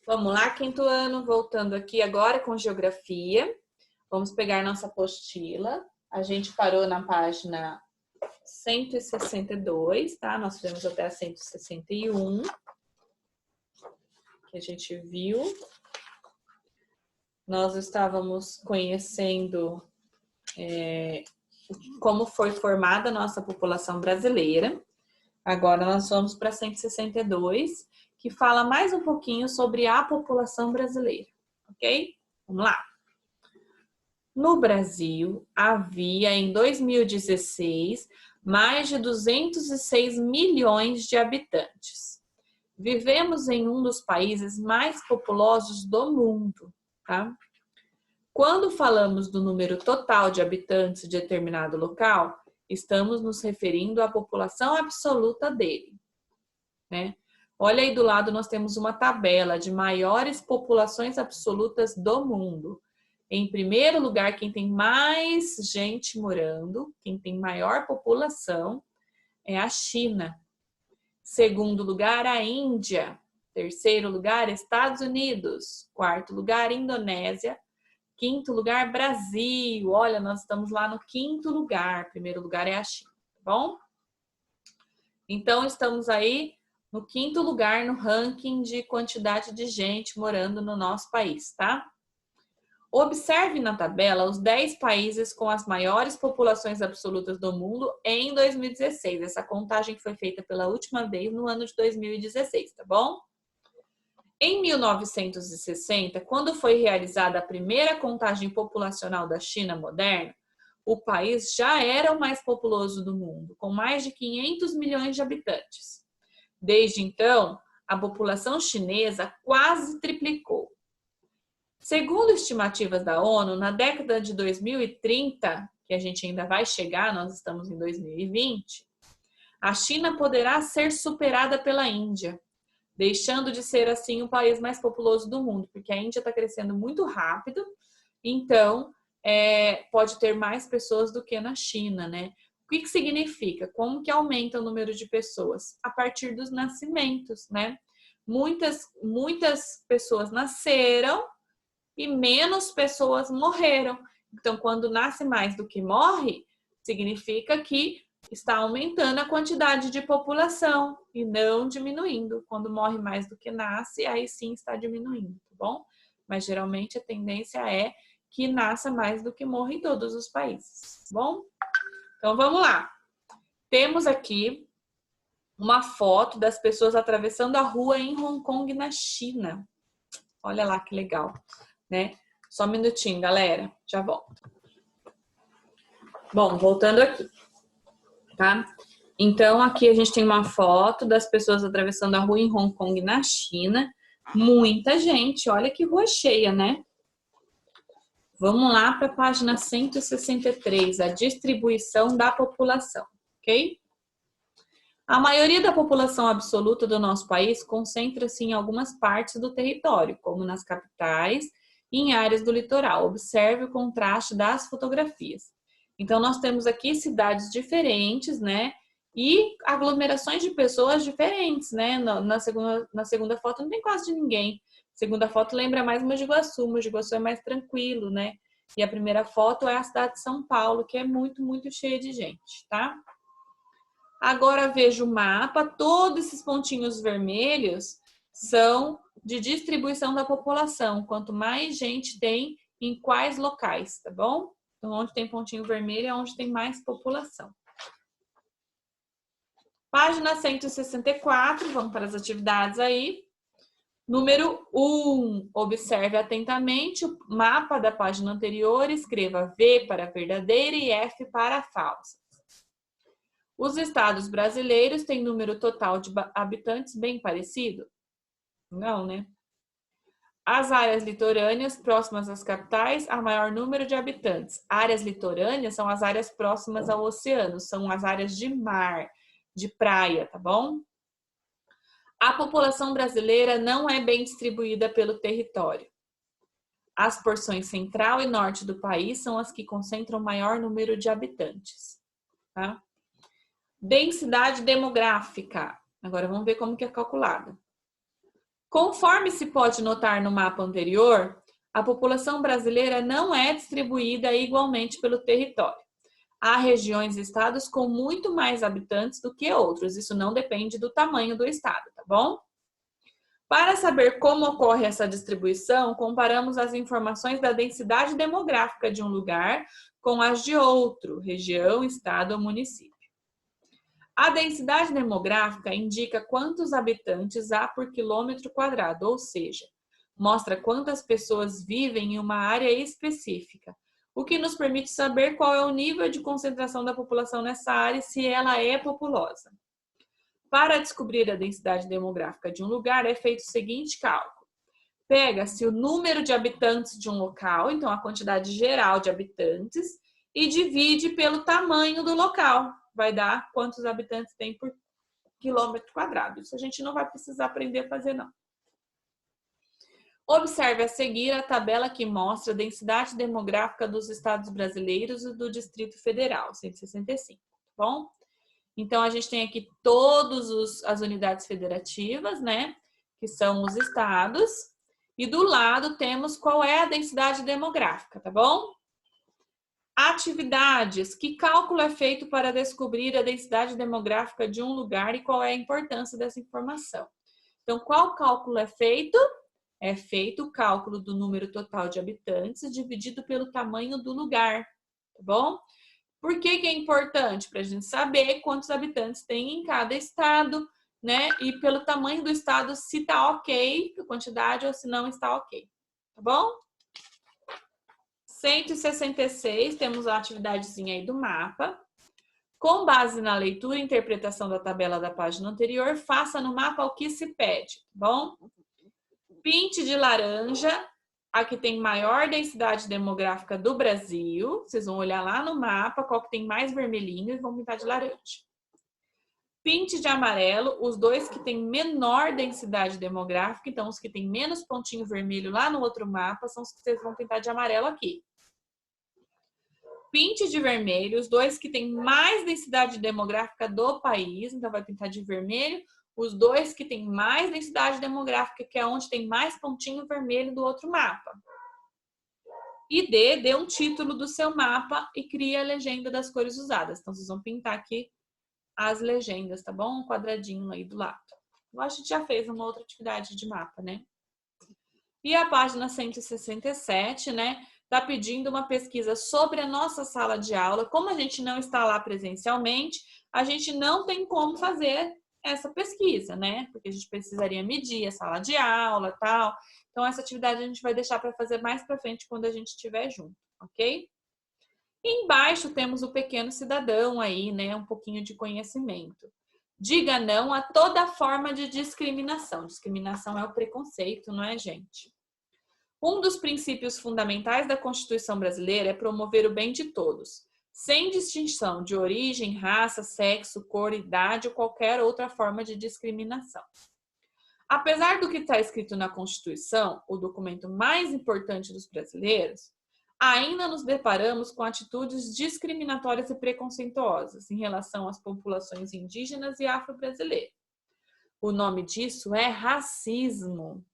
Vamos lá, quinto ano, voltando aqui agora com geografia. Vamos pegar nossa apostila. A gente parou na página 162, tá? Nós fizemos até a 161, que a gente viu. Nós estávamos conhecendo como foi formada a nossa população brasileira. Agora nós vamos para 162, que fala mais um pouquinho sobre a população brasileira, ok? Vamos lá. No Brasil, havia em 2016 mais de 206 milhões de habitantes. Vivemos em um dos países mais populosos do mundo, tá? Quando falamos do número total de habitantes de determinado local, estamos nos referindo à população absoluta dele, né? Olha aí do lado, nós temos uma tabela de maiores populações absolutas do mundo. Em primeiro lugar, quem tem mais gente morando, quem tem maior população, é a China. Segundo lugar, a Índia. Terceiro lugar, Estados Unidos. Quarto lugar, Indonésia. Quinto lugar, Brasil. Olha, nós estamos lá no quinto lugar. Primeiro lugar é a China, tá bom? Então, estamos aí no quinto lugar no ranking de quantidade de gente morando no nosso país, tá? Observe na tabela os 10 países com as maiores populações absolutas do mundo em 2016. Essa contagem foi feita pela última vez no ano de 2016, tá bom? Em 1960, quando foi realizada a primeira contagem populacional da China moderna, o país já era o mais populoso do mundo, com mais de 500 milhões de habitantes. Desde então, a população chinesa quase triplicou. Segundo estimativas da ONU, na década de 2030, que a gente ainda vai chegar, nós estamos em 2020, a China poderá ser superada pela Índia, deixando de ser assim o país mais populoso do mundo, porque a Índia está crescendo muito rápido, então pode ter mais pessoas do que na China, né? O que significa? Como que aumenta o número de pessoas? A partir dos nascimentos, né? Muitas pessoas nasceram e menos pessoas morreram. Então, quando nasce mais do que morre, significa que está aumentando a quantidade de população e não diminuindo. Quando morre mais do que nasce, aí sim está diminuindo, tá bom? Mas geralmente a tendência é que nasça mais do que morra em todos os países, tá bom? Então vamos lá. Temos aqui uma foto das pessoas atravessando a rua em Hong Kong, na China. Olha lá que legal, né? Só um minutinho, galera. Já volto. Bom, voltando aqui, tá? Então, aqui a gente tem uma foto das pessoas atravessando a rua em Hong Kong, na China. Muita gente, olha que rua cheia, né? Vamos lá para a página 163, a distribuição da população, ok? A maioria da população absoluta do nosso país concentra-se em algumas partes do território, como nas capitais e em áreas do litoral. Observe o contraste das fotografias. Então, nós temos aqui cidades diferentes, né? E aglomerações de pessoas diferentes, né? Na segunda foto não tem quase de ninguém. A segunda foto lembra mais Mogi Guaçu. Mogi Guaçu é mais tranquilo, né? E a primeira foto é a cidade de São Paulo, que é muito, muito cheia de gente, tá? Agora veja o mapa, todos esses pontinhos vermelhos são de distribuição da população. Quanto mais gente tem em quais locais, tá bom? Então, onde tem pontinho vermelho é onde tem mais população. Página 164, vamos para as atividades aí. Número 1, observe atentamente o mapa da página anterior, escreva V para verdadeira e F para falsa. Os estados brasileiros têm número total de habitantes bem parecido? Não, né? As áreas litorâneas próximas às capitais, há maior número de habitantes. Áreas litorâneas são as áreas próximas ao oceano, são as áreas de mar, de praia, tá bom? A população brasileira não é bem distribuída pelo território. As porções central e norte do país são as que concentram maior número de habitantes, tá? Densidade demográfica. Agora vamos ver como que é calculada. Conforme se pode notar no mapa anterior, a população brasileira não é distribuída igualmente pelo território. Há regiões e estados com muito mais habitantes do que outros. Isso não depende do tamanho do estado, tá bom? Para saber como ocorre essa distribuição, comparamos as informações da densidade demográfica de um lugar com as de outro, região, estado ou município. A densidade demográfica indica quantos habitantes há por quilômetro quadrado, ou seja, mostra quantas pessoas vivem em uma área específica, o que nos permite saber qual é o nível de concentração da população nessa área e se ela é populosa. Para descobrir a densidade demográfica de um lugar, é feito o seguinte cálculo. Pega-se o número de habitantes de um local, então a quantidade geral de habitantes, e divide pelo tamanho do local. Vai dar quantos habitantes tem por quilômetro quadrado. Isso a gente não vai precisar aprender a fazer, não. Observe a seguir a tabela que mostra a densidade demográfica dos estados brasileiros e do Distrito Federal, 165, tá bom? Então, a gente tem aqui todas as unidades federativas, né? Que são os estados. E do lado temos qual é a densidade demográfica, tá bom? Atividades. Que cálculo é feito para descobrir a densidade demográfica de um lugar e qual é a importância dessa informação? Então, qual cálculo é feito? É feito o cálculo do número total de habitantes dividido pelo tamanho do lugar, tá bom? Por que que é importante? Para a gente saber quantos habitantes tem em cada estado, né? E pelo tamanho do estado, se está ok a quantidade ou se não está ok, tá bom? 166, temos a atividadezinha aí do mapa. Com base na leitura e interpretação da tabela da página anterior, faça no mapa o que se pede, tá bom? Pinte de laranja a que tem maior densidade demográfica do Brasil. Vocês vão olhar lá no mapa qual que tem mais vermelhinho e vão pintar de laranja. Pinte de amarelo os dois que têm menor densidade demográfica. Então, os que têm menos pontinho vermelho lá no outro mapa são os que vocês vão pintar de amarelo aqui. Pinte de vermelho os dois que têm mais densidade demográfica do país. Então, vai pintar de vermelho os dois que têm mais densidade demográfica, que é onde tem mais pontinho vermelho do outro mapa. E dê um título do seu mapa e crie a legenda das cores usadas. Então, vocês vão pintar aqui as legendas, tá bom? Um quadradinho aí do lado. Eu acho que já fez uma outra atividade de mapa, né? E a página 167, né? Tá pedindo uma pesquisa sobre a nossa sala de aula. Como a gente não está lá presencialmente, a gente não tem como fazer essa pesquisa, né? Porque a gente precisaria medir a sala de aula e tal. Então, essa atividade a gente vai deixar para fazer mais para frente quando a gente estiver junto, ok? E embaixo temos o pequeno cidadão aí, né? Um pouquinho de conhecimento. Diga não a toda forma de discriminação. Discriminação é o preconceito, não é, gente? Um dos princípios fundamentais da Constituição brasileira é promover o bem de todos, sem distinção de origem, raça, sexo, cor, idade ou qualquer outra forma de discriminação. Apesar do que está escrito na Constituição, o documento mais importante dos brasileiros, ainda nos deparamos com atitudes discriminatórias e preconceituosas em relação às populações indígenas e afro-brasileiras. O nome disso é racismo.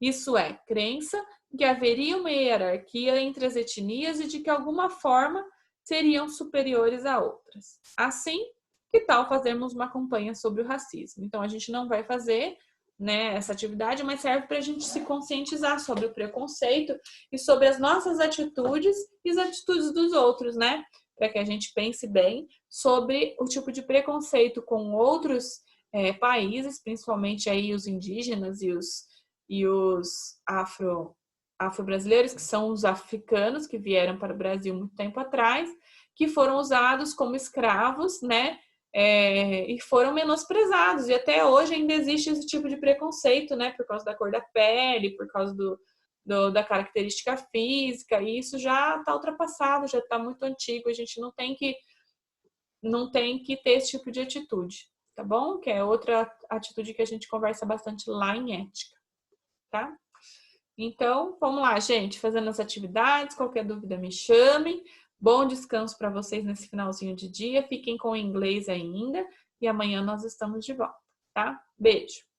Isso é, crença que haveria uma hierarquia entre as etnias e de que, de alguma forma, seriam superiores a outras. Assim, que tal fazermos uma campanha sobre o racismo? Então, a gente não vai fazer, né, essa atividade, mas serve para a gente se conscientizar sobre o preconceito e sobre as nossas atitudes e as atitudes dos outros, né? Para que a gente pense bem sobre o tipo de preconceito com outros países, principalmente aí os indígenas e os afro-brasileiros, que são os africanos que vieram para o Brasil muito tempo atrás, que foram usados como escravos, né? E foram menosprezados. E até hoje ainda existe esse tipo de preconceito, né? Por causa da cor da pele, por causa da característica física. E isso já está ultrapassado, já está muito antigo. A gente não tem que ter esse tipo de atitude, tá bom? Que é outra atitude que a gente conversa bastante lá em ética, tá? Então, vamos lá, gente, fazendo as atividades. Qualquer dúvida, me chamem. Bom descanso para vocês nesse finalzinho de dia. Fiquem com o inglês ainda. E amanhã nós estamos de volta, tá? Beijo!